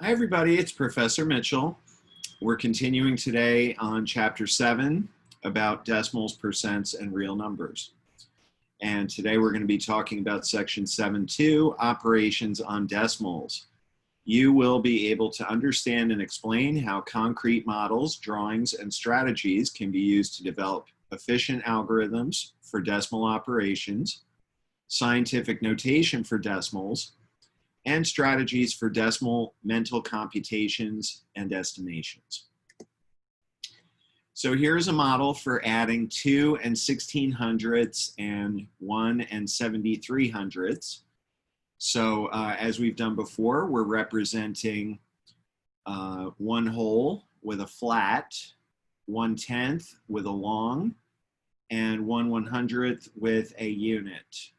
Hi everybody, it's Professor Mitchell. We're continuing today on Chapter 7 about decimals, percents, and real numbers. And today we're going to be talking about Section 7.2, operations on decimals. You will be able to understand and explain how concrete models, drawings, and strategies can be used to develop efficient algorithms for decimal operations, scientific notation for decimals, and strategies for decimal mental computations and estimations. So here's a model for adding 2 and 1600ths and 1 and 7300ths. So as we've done before, we're representing one whole with a flat, 1/10 with a long, and 1/100th with a unit.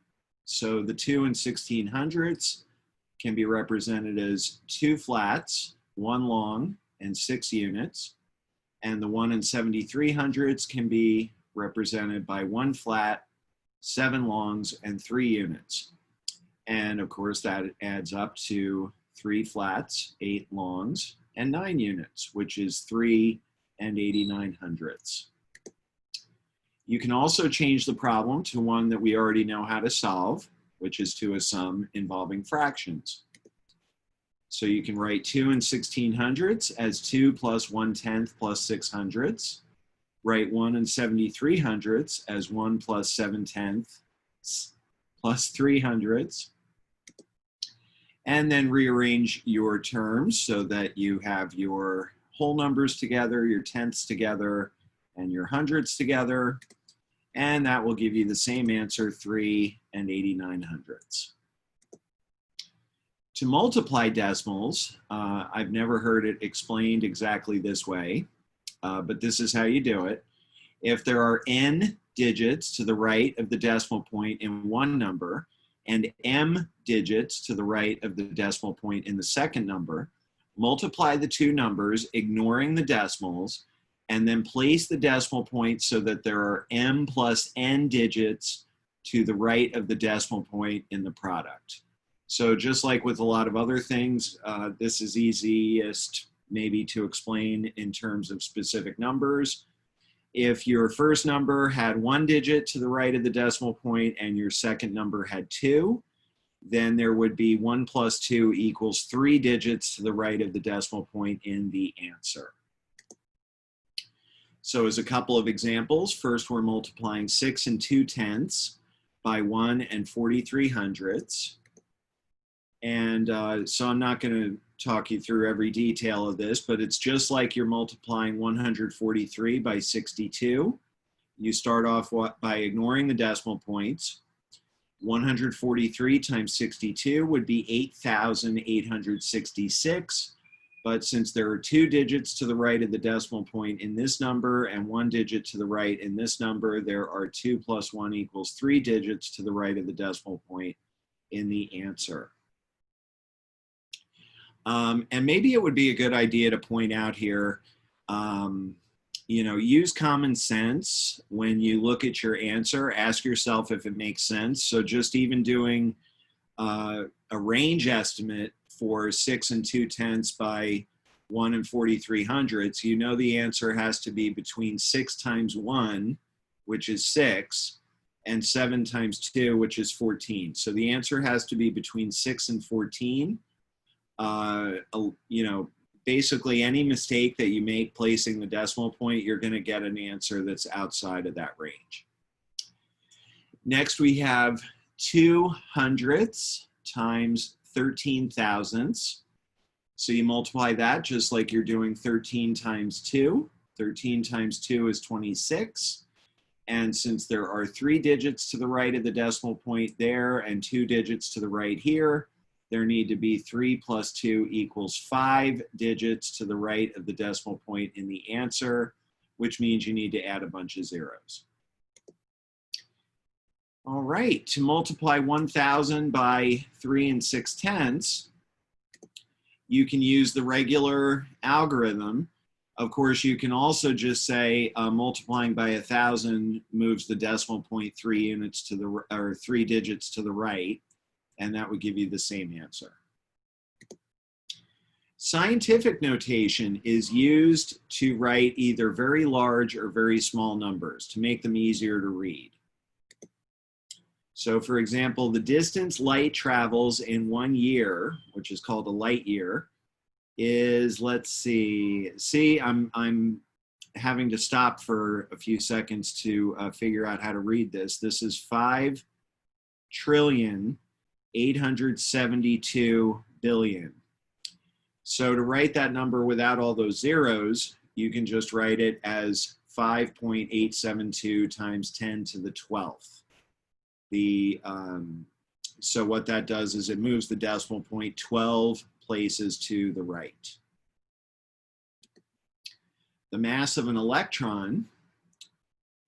So the 2 and 1600ths can be represented as 2 flats, 1 long, and 6 units. And the 1 and 7300ths can be represented by 1 flat, 7 longs, and 3 units. And of course, that adds up to 3 flats, 8 longs, and 9 units, which is 3 and 8900ths. You can also change the problem to one that we already know how to solve, which is to a sum involving fractions. So you can write 2 and 1600ths as 2 plus 1/10 plus 600ths. Write 1 and 7300ths as 1 plus 7/10 plus 300ths. And then rearrange your terms so that you have your whole numbers together, your tenths together, and your hundredths together. And that will give you the same answer, 3 and 8900ths. To multiply decimals, I've never heard it explained exactly this way, but this is how you do it. If there are n digits to the right of the decimal point in one number and m digits to the right of the decimal point in the second number, multiply the two numbers, ignoring the decimals, and then place the decimal point so that there are m plus n digits to the right of the decimal point in the product. So just like with a lot of other things, this is easiest maybe to explain in terms of specific numbers. If your first number had 1 digit to the right of the decimal point and your second number had 2, then there would be 1 plus 2 equals 3 digits to the right of the decimal point in the answer. So as a couple of examples, first we're multiplying 6 and 2/10 by 1 and 4300ths. And so I'm not going to talk you through every detail of this, but it's just like you're multiplying 143 by 62. You start off by ignoring the decimal points. 143 times 62 would be 8,866. But since there are 2 digits to the right of the decimal point in this number and 1 digit to the right in this number, there are 2 plus 1 equals 3 digits to the right of the decimal point in the answer. And maybe it would be a good idea to point out here, use common sense when you look at your answer. Ask yourself if it makes sense. So just even doing a range estimate for 6 and 2/10 by 1 and 4300ths, you know the answer has to be between 6 times 1, which is 6, and 7 times 2, which is 14. So the answer has to be between 6 and 14. Basically any mistake that you make placing the decimal point, you're going to get an answer that's outside of that range. Next, we have 200ths times 13 thousandths. So you multiply that just like you're doing 13 times 2. 13 times 2 is 26. And since there are 3 digits to the right of the decimal point there and 2 digits to the right here, there need to be 3 plus 2 equals 5 digits to the right of the decimal point in the answer, which means you need to add a bunch of zeros. All right, to multiply 1,000 by 3 and 6/10, you can use the regular algorithm. Of course, you can also just say multiplying by 1,000 moves the decimal point 3 units to the, or 3 digits to the right, and that would give you the same answer. Scientific notation is used to write either very large or very small numbers to make them easier to read. So for example, the distance light travels in 1 year, which is called a light year, is, let's see, I'm having to stop for a few seconds to figure out how to read this. This is 5,872,000,000,000. So to write that number without all those zeros, you can just write it as 5.872 times 10 to the 12th. So what that does is it moves the decimal point 12 places to the right. The mass of an electron,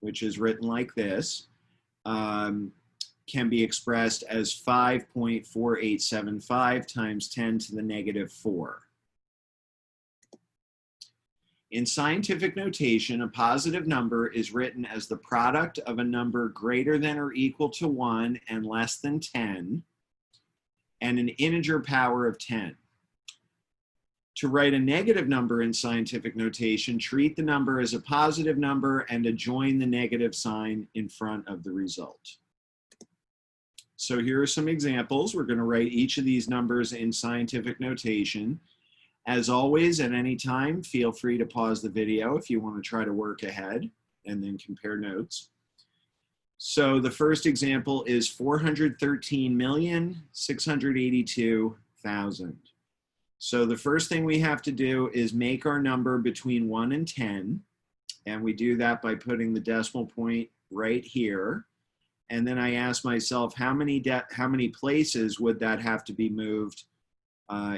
which is written like this, can be expressed as 5.4875 times 10 to the negative 4. In scientific notation, a positive number is written as the product of a number greater than or equal to 1 and less than 10, and an integer power of 10. To write a negative number in scientific notation, treat the number as a positive number and adjoin the negative sign in front of the result. So here are some examples. We're going to write each of these numbers in scientific notation. As always, at any time, feel free to pause the video if you want to try to work ahead and then compare notes. So the first example is 413,682,000. So the first thing we have to do is make our number between 1 and 10. And we do that by putting the decimal point right here. And then I ask myself, how many places would that have to be moved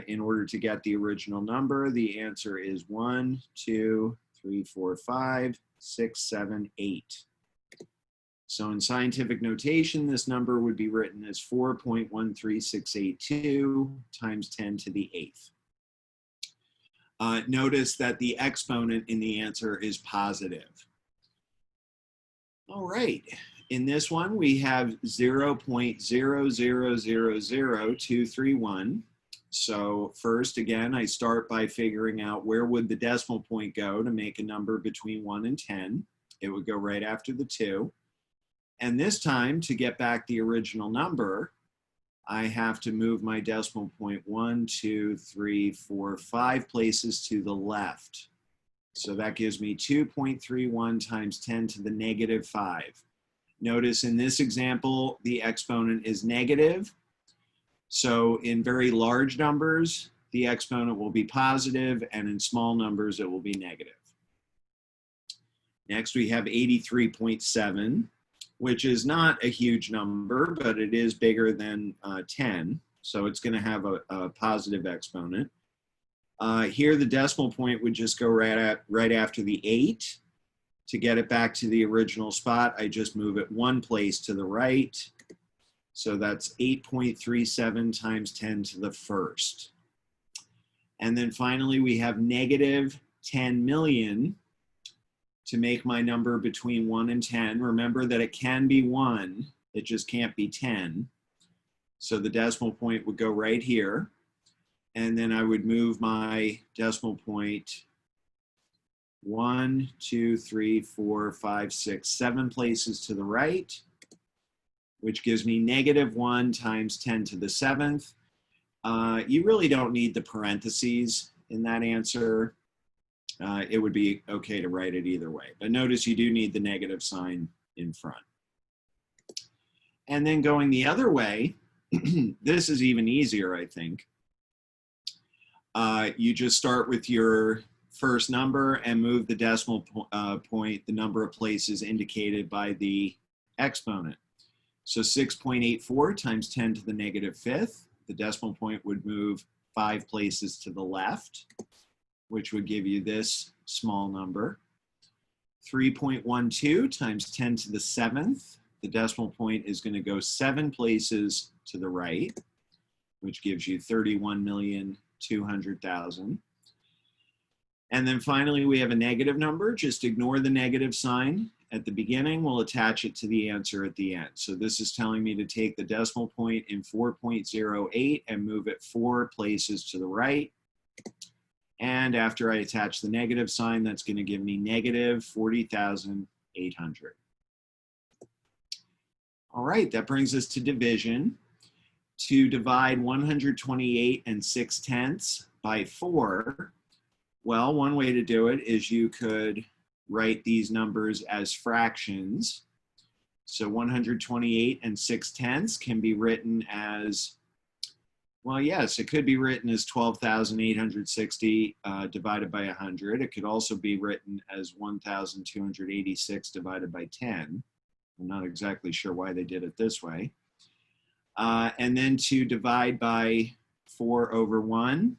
in order to get the original number? The answer is 1, 2, 3, 4, 5, 6, 7, 8. So in scientific notation, this number would be written as 4.13682 times 10 to the 8th. Notice that the exponent in the answer is positive. All right. In this one, we have 0.0000231. So first, again, I start by figuring out where would the decimal point go to make a number between 1 and 10. It would go right after the 2. And this time, to get back the original number, I have to move my decimal point 1, 2, 3, 4, 5 places to the left. So that gives me 2.31 times 10 to the negative 5. Notice in this example, the exponent is negative. So in very large numbers, the exponent will be positive, and in small numbers, it will be negative. Next, we have 83.7, which is not a huge number, but it is bigger than 10. So it's going to have a positive exponent. Here, the decimal point would just go right after the 8. To get it back to the original spot, I just move it 1 place to the right. So that's 8.37 times 10 to the 1st. And then finally, we have negative 10 million to make my number between 1 and 10. Remember that it can be 1, it just can't be 10. So the decimal point would go right here. And then I would move my decimal point 1, 2, 3, 4, 5, 6, 7 places to the right, which gives me negative 1 times 10 to the 7th. You really don't need the parentheses in that answer. It would be okay to write it either way. But notice you do need the negative sign in front. And then going the other way, this is even easier, I think. You just start with your first number and move the decimal point, the number of places indicated by the exponent. So 6.84 times 10 to the negative 5th, the decimal point would move 5 places to the left, which would give you this small number. 3.12 times 10 to the 7th, the decimal point is going to go 7 places to the right, which gives you 31,200,000. And then finally, we have a negative number. Just ignore the negative sign at the beginning. We'll attach it to the answer at the end. So this is telling me to take the decimal point in 4.08 and move it 4 places to the right. And after I attach the negative sign, that's going to give me negative 40,800. All right, that brings us to division. To divide 128 and 6/10 by 4, well, one way to do it is you could write these numbers as fractions. So 128 and 6/10 can be written as, well, yes, it could be written as 12,860 divided by 100. It could also be written as 1,286 divided by 10. I'm not exactly sure why they did it this way. And then to divide by 4/1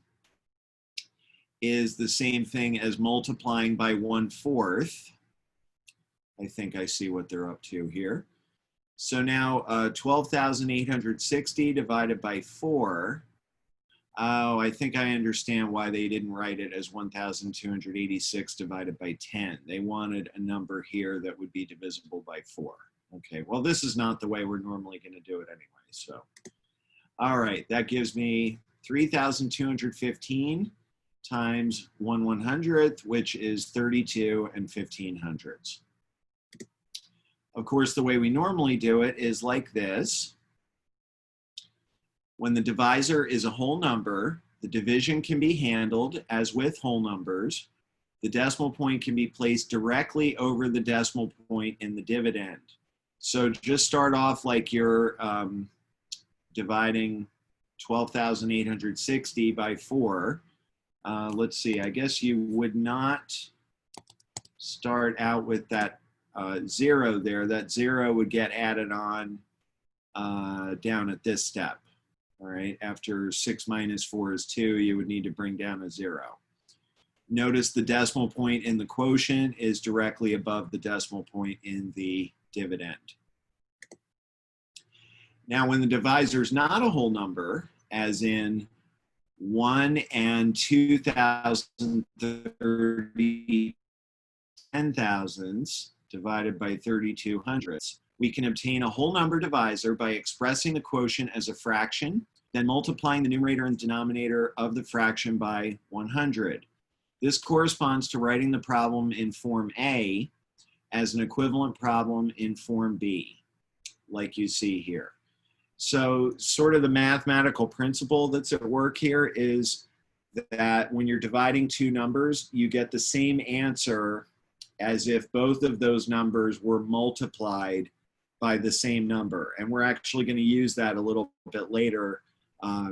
is the same thing as multiplying by 1/4. I think I see what they're up to here. So now 12,860 divided by 4. Oh, I think I understand why they didn't write it as 1,286 divided by 10. They wanted a number here that would be divisible by 4. Okay, well, this is not the way we're normally going to do it anyway. So, all right, that gives me 3,215 times 1/100th, which is 32 1500ths. Of course, the way we normally do it is like this. When the divisor is a whole number, the division can be handled as with whole numbers. The decimal point can be placed directly over the decimal point in the dividend. So just start off like you're dividing 12,860 by 4. Let's see, I guess you would not start out with that 0 there. That 0 would get added on down at this step. All right, after 6 minus 4 is 2, you would need to bring down a 0. Notice the decimal point in the quotient is directly above the decimal point in the dividend. Now, when the divisor is not a whole number, as in 1 and 2,030 10,000ths divided by 3200ths, we can obtain a whole number divisor by expressing the quotient as a fraction, then multiplying the numerator and denominator of the fraction by 100. This corresponds to writing the problem in form A as an equivalent problem in form B, like you see here. So sort of the mathematical principle that's at work here is that when you're dividing two numbers, you get the same answer as if both of those numbers were multiplied by the same number. And we're actually going to use that a little bit later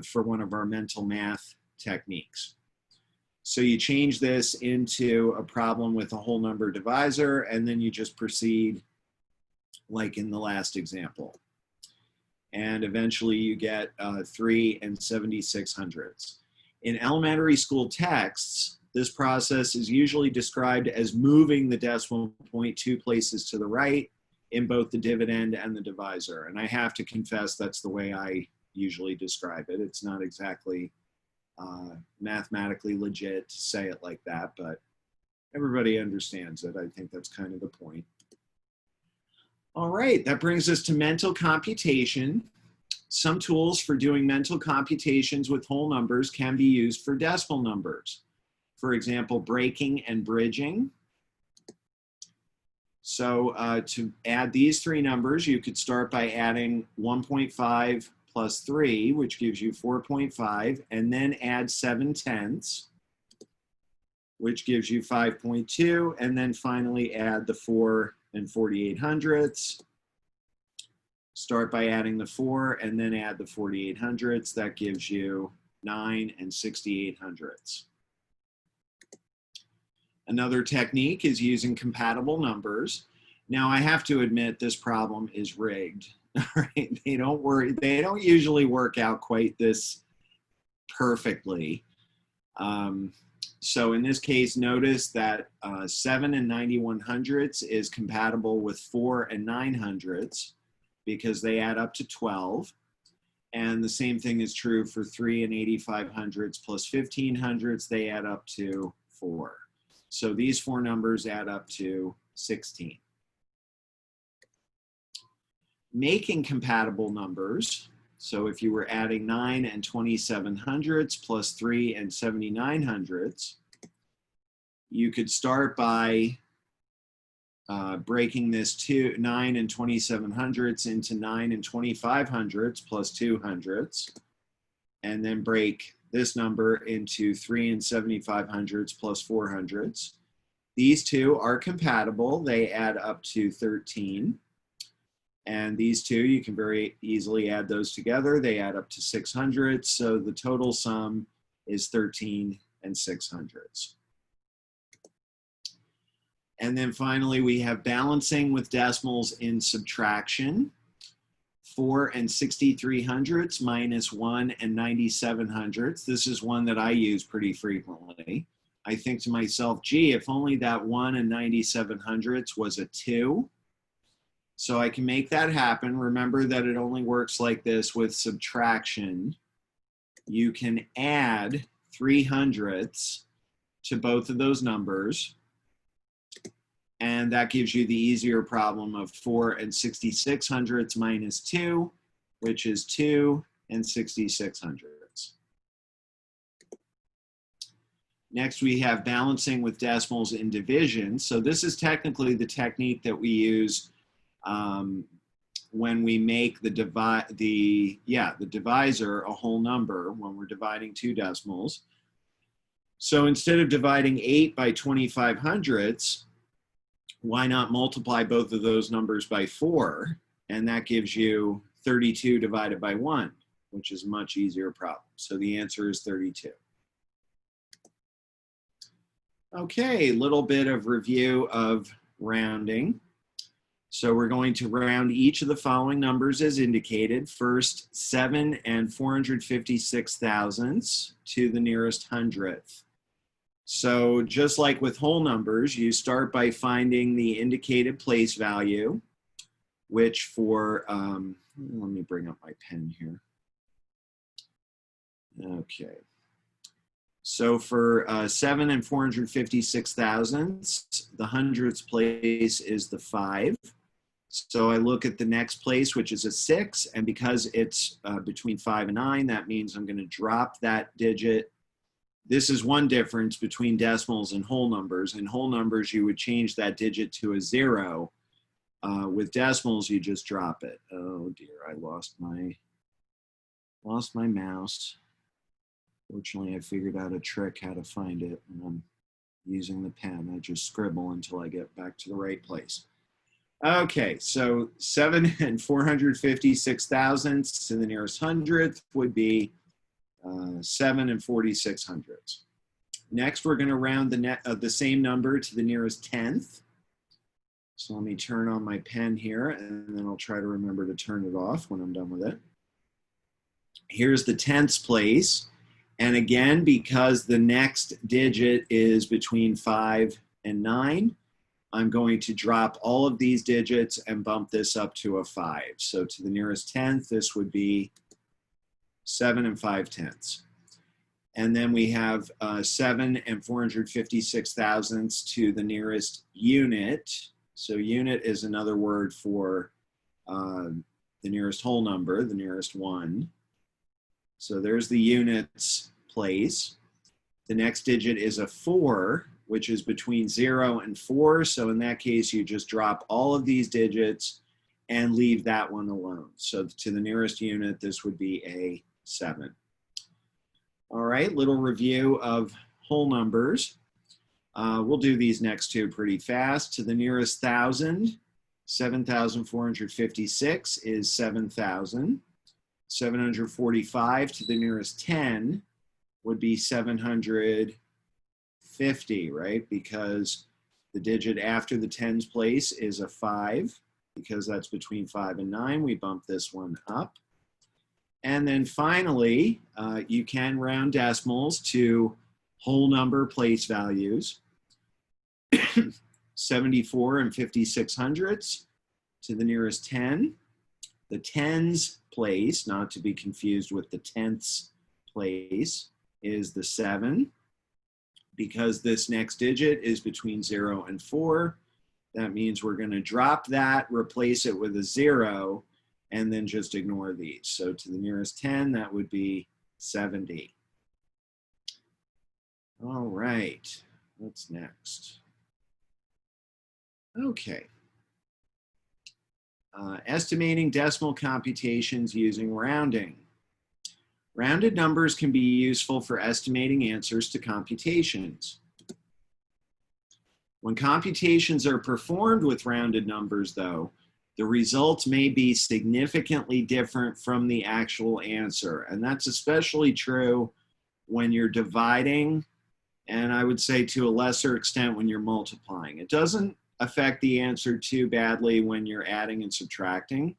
for one of our mental math techniques. So you change this into a problem with a whole number divisor, and then you just proceed like in the last example. And eventually you get 3 7600ths. In elementary school texts, this process is usually described as moving the decimal point 2 places to the right in both the dividend and the divisor. And I have to confess that's the way I usually describe it. It's not exactly mathematically legit to say it like that, but everybody understands it. I think that's kind of the point. All right, that brings us to mental computation. Some tools for doing mental computations with whole numbers can be used for decimal numbers. For example, breaking and bridging. So to add these three numbers, you could start by adding 1.5 plus 3, which gives you 4.5, and then add 7/10, which gives you 5.2, and then finally add the 4 and 4800ths. Start by adding the 4 and then add the 4800ths. That gives you 9 and 6800ths. Another technique is using compatible numbers. Now, I have to admit this problem is rigged. Right? They don't usually work out quite this perfectly. So in this case, notice that 7 and 9100ths is compatible with 4 and 900ths because they add up to 12. And the same thing is true for 3 and 8500ths plus 1500ths. They add up to 4. So these four numbers add up to 16. Making compatible numbers. So if you were adding 9 and 27 hundredths plus 3 and 79 hundredths, you could start by breaking this 9 and 27 hundredths into 9 and 25 hundredths plus 2 hundredths, and then break this number into 3 and 75 hundredths plus 4 hundredths. These two are compatible. They add up to 13. And these two, you can very easily add those together. They add up to 6 hundredths. So the total sum is 13 and 6 hundredths. And then finally, we have balancing with decimals in subtraction. 4 and 63 hundredths minus 1 and 97 hundredths. This is one that I use pretty frequently. I think to myself, gee, if only that 1 and 97 hundredths was a 2. So I can make that happen. Remember that it only works like this with subtraction. You can add 3 hundredths to both of those numbers. And that gives you the easier problem of 4 and 66 hundredths minus 2, which is 2 and 66 hundredths. Next, we have balancing with decimals in division. So this is technically the technique that we use when we make the divisor a whole number when we're dividing two decimals. So instead of dividing 8 by 25 hundredths, why not multiply both of those numbers by 4? And that gives you 32 divided by 1, which is a much easier problem. So the answer is 32. Okay, a little bit of review of rounding. So we're going to round each of the following numbers as indicated. First, 7 and 456 thousandths to the nearest hundredth. So just like with whole numbers, you start by finding the indicated place value, which for, let me bring up my pen here. Okay. So for 7 and 456 thousandths, the hundredths place is the 5. So I look at the next place, which is a 6, and because it's between 5 and 9, that means I'm going to drop that digit. This is one difference between decimals and whole numbers. In whole numbers, you would change that digit to a 0. With decimals, you just drop it. Oh dear, I lost my mouse. Fortunately, I figured out a trick how to find it when I'm using the pen. I just scribble until I get back to the right place. Okay, so 7 and 456 thousandths to the nearest hundredth would be 7 and 46 hundredths. Next, we're going to round the same number to the nearest tenth. So let me turn on my pen here, and then I'll try to remember to turn it off when I'm done with it. Here's the tenths place. And again, because the next digit is between 5 and 9, I'm going to drop all of these digits and bump this up to a 5. So to the nearest tenth, this would be 7 and 5 tenths. And then we have 7 and 456 thousandths to the nearest unit. So unit is another word for the nearest whole number, the nearest one. So there's the units place. The next digit is a 4, which is between 0 and 4. So in that case, you just drop all of these digits and leave that one alone. So to the nearest unit, this would be a 7. All right, little review of whole numbers. We'll do these next two pretty fast. To the nearest thousand, 7,456 is 7,000. 745 to the nearest 10 would be 750, right? Because the digit after the tens place is a 5. Because that's between 5 and 9, we bump this one up. And then finally, you can round decimals to whole number place values. 74 and 56 hundredths to the nearest 10. The tens place, not to be confused with the tenths place, is the 7. Because this next digit is between 0 and 4, that means we're going to drop that, replace it with a 0, and then just ignore these. So to the nearest 10, that would be 70. All right, what's next? Okay. Estimating decimal computations using rounding. Rounded numbers can be useful for estimating answers to computations. When computations are performed with rounded numbers, though, the results may be significantly different from the actual answer. And that's especially true when you're dividing, and I would say to a lesser extent when you're multiplying. It doesn't affect the answer too badly when you're adding and subtracting.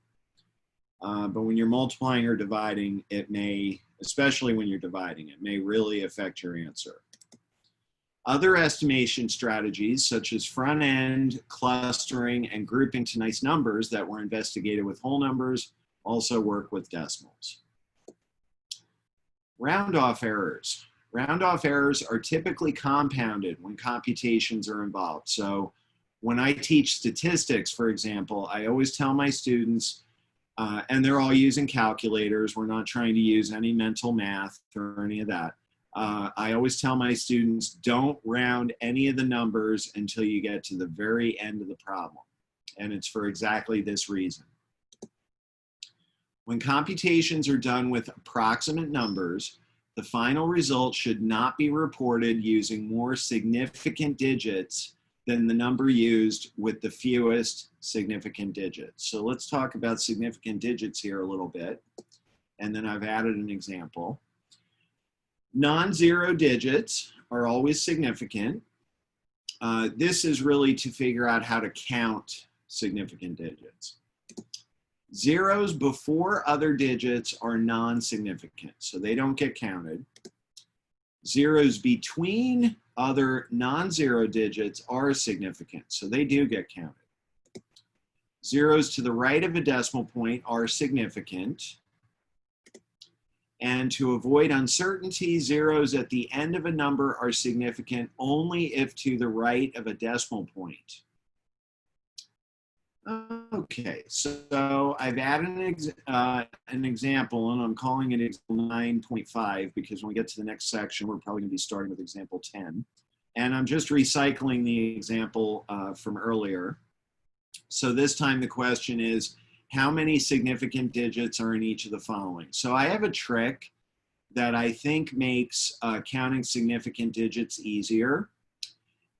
But when you're multiplying or dividing, it may, especially when you're dividing, it may really affect your answer. Other estimation strategies, such as front-end, clustering, and grouping to nice numbers that were investigated with whole numbers, also work with decimals. Round-off errors. Round-off errors are typically compounded when computations are involved. So when I teach statistics, for example, I always tell my students, and they're all using calculators. We're not trying to use any mental math or any of that. I always tell my students, don't round any of the numbers until you get to the very end of the problem. And it's for exactly this reason. When computations are done with approximate numbers, the final result should not be reported using more significant digits than the number used with the fewest significant digits. So let's talk about significant digits here a little bit. And then I've added an example. Non-zero digits are always significant. This is really to figure out how to count significant digits. Zeros before other digits are non-significant, so they don't get counted. Zeros between other non-zero digits are significant, so they do get counted. Zeros to the right of a decimal point are significant. And to avoid uncertainty, zeros at the end of a number are significant only if to the right of a decimal point. Okay, so I've added an example, and I'm calling it example 9.5 because when we get to the next section, we're probably going to be starting with example 10. And I'm just recycling the example from earlier. So this time the question is, how many significant digits are in each of the following? So I have a trick that I think makes counting significant digits easier.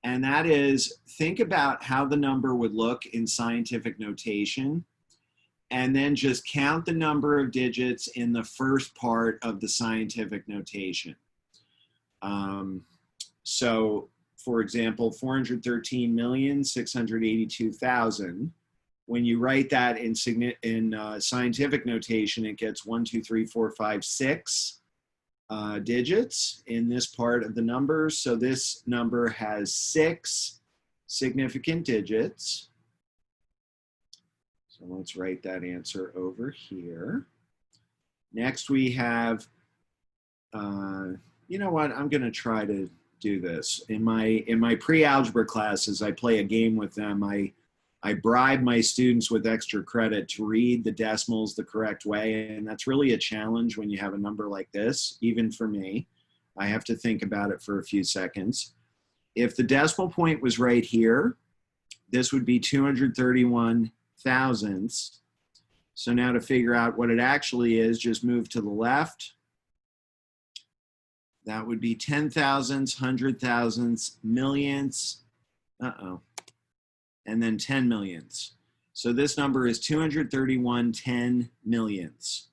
And that is, think about how the number would look in scientific notation, and then just count the number of digits in the first part of the scientific notation. So, for example, 413,682,000. When you write that in scientific notation, it gets 1, 2, 3, 4, 5, 6 digits in this part of the numbers. So this number has 6 significant digits. So let's write that answer over here. Next we have, you know what, I'm going to try to do this. In my pre-algebra classes, I play a game with them. I bribe my students with extra credit to read the decimals the correct way, and that's really a challenge when you have a number like this, even for me. I have to think about it for a few seconds. If the decimal point was right here, this would be 231 thousandths. So now to figure out what it actually is, just move to the left. That would be 10 thousandths, 100 thousandths, millionths, and then 10 millionths. So this number is 231 10 millionths.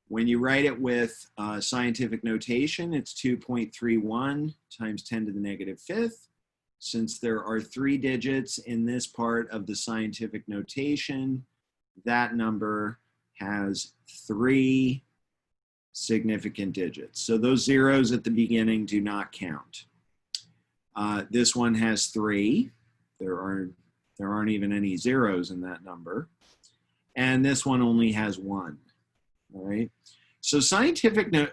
When you write it with scientific notation, it's 2.31 times 10 to the negative fifth. Since there are 3 digits in this part of the scientific notation, that number has 3 significant digits. So those zeros at the beginning do not count. This one has 3. There aren't even any zeros in that number. And this one only has 1. All right. So significant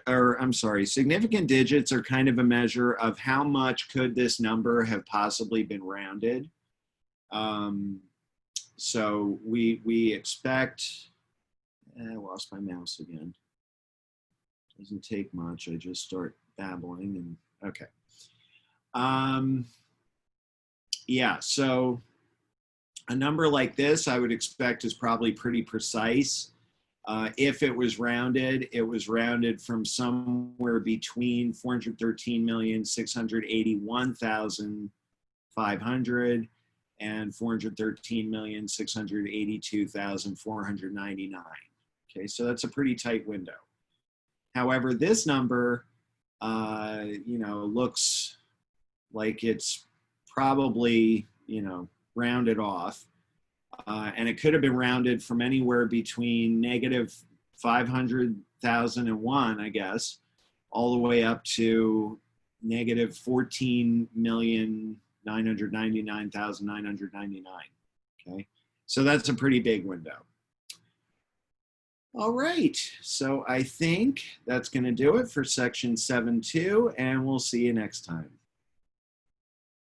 digits are kind of a measure of how much could this number have possibly been rounded. So we expect I lost my mouse again. Doesn't take much. I just start babbling and okay. Yeah, so a number like this I would expect is probably pretty precise. If it was rounded from somewhere between 413,681,500 and 413,682,499. Okay, so that's a pretty tight window. However, this number, looks like it's probably, rounded off. And it could have been rounded from anywhere between negative 500,001, I guess, all the way up to negative 14,999,999. Okay, so that's a pretty big window. All right, so I think that's going to do it for section 7.2, and we'll see you next time.